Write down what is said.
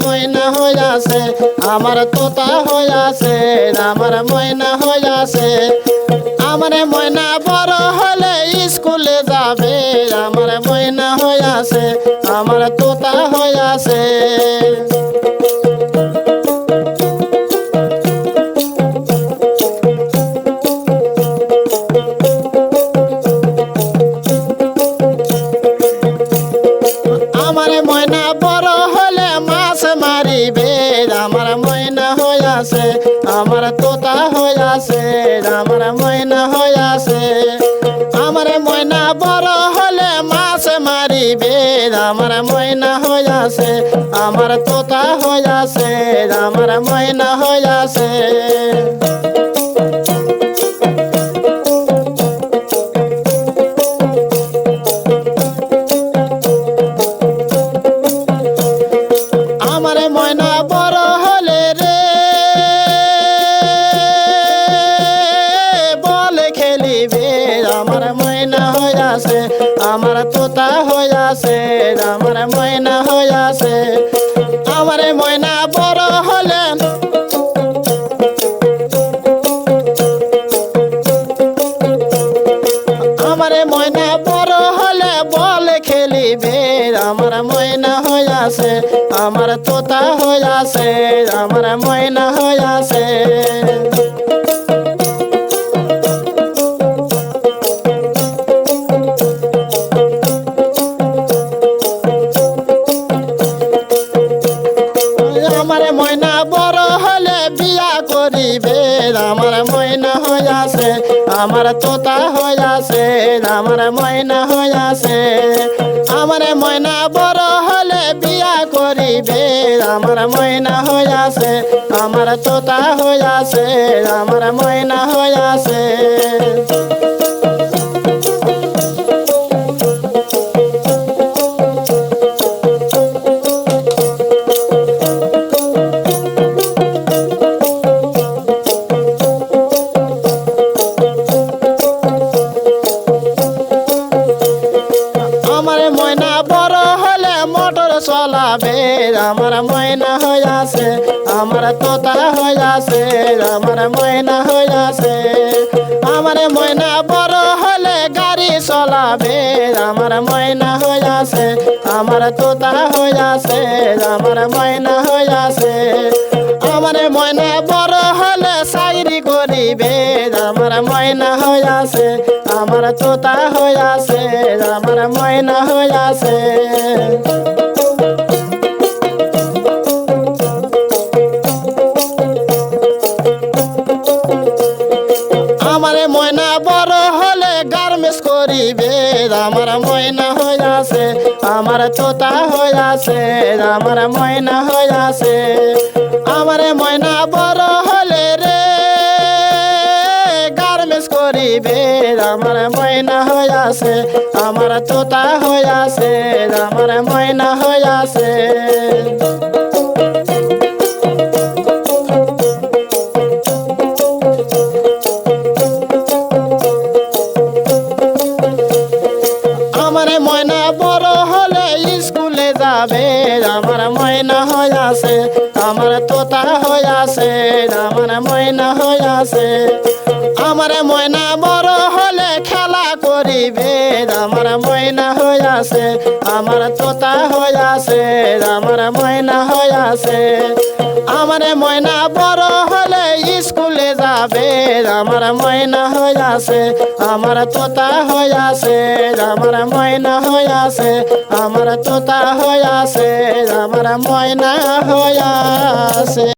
ময়না হইয়াছে আমার তোতা হইয়াছে আমার ময়না হইয়াছে আমার ময়না বড় হলে স্কুলে যাবে আমার ময়না হইয়াছে আমার তোতা হইয়াছে আমার ময়না বড় হলে মাছ মারিবে আমার ময়না হইয়াছে আমার তোতা হইয়াছে আমার ময়না হইয়াছে আমার ময়না বড় হলে মাছ মারিবে আমার ময়না হইয়াছে আমার তোতা হইয়াছে আমার ময়না হইয়াছে আমার ময়না বড় হলে রে বলে খেলিবে আমার ময়না হইয়াছে আমার তোতা হইয়াছে আমার ময়না হইয়াছে আমার ময়না বড় হলে আমার ময়না বড় হলে বলে খেলিবে আমার ময়না হইয়াছে আমার তোতা হইয়াছে আমার ময়না হইয়াছে আমার ময়না বড় হলে বিয়া করিবে আমার ময়না হইয়াছে আমার তোতা হইয়াছে আমার ময়না হইয়াছে আমার ময়না বড় হলে বিয়া করিবে আমার ময়না হইয়াছে আমার তোতা হইয়াছে আমার ময়না হইয়াছে আমার ময়না বড় হলে মোটর চলাবে আমার ময়না হইয়াছে আমার তোতা হইয়াছে আমার ময়না হইয়াছে আমার ময়না বড় হলে গাড়ি চলাবে আমার ময়না হইয়াছে আমার তোতা হইয়াছে আমার ময়না হইয়াছে আমার ময়না বড় হলে চাকরি করিবে আমার ময়না হইয়াছে আমার তোতা হইয়াছে আমার ময়না হইয়াছে আমার ময়না বড় হলে গার্মেন্টস করিবে আমার ময়না হইয়াছে আমার তোতা হইয়াছে আমার ময়না হইয়াছে আমার ময়না বড় হলে রে গার্মেন্টস করিবে আমার ময়না হইয়াছে আমার তোতা হইয়াছে আমার ময়না হইয়াছে আমার ময়না বড় হলে স্কুলে যাবে আমার ময়না হইয়াছে আমার তোতা হইয়াছে আমার ময়না হইয়াছে আমার ময়না বড় হলে খেলা করিবে আমার ময়না হইয়াছে আমার তোতা হইয়াছে আমার ময়না হইয়াছে আমার ময়না বড় হলে স্কুলে যাবে আমার ময়না হইয়াছে আমার তোতা হইয়াছে আমার ময়না হইয়াছে আমার তোতা হইয়াছে আমার ময়না হইয়াছে।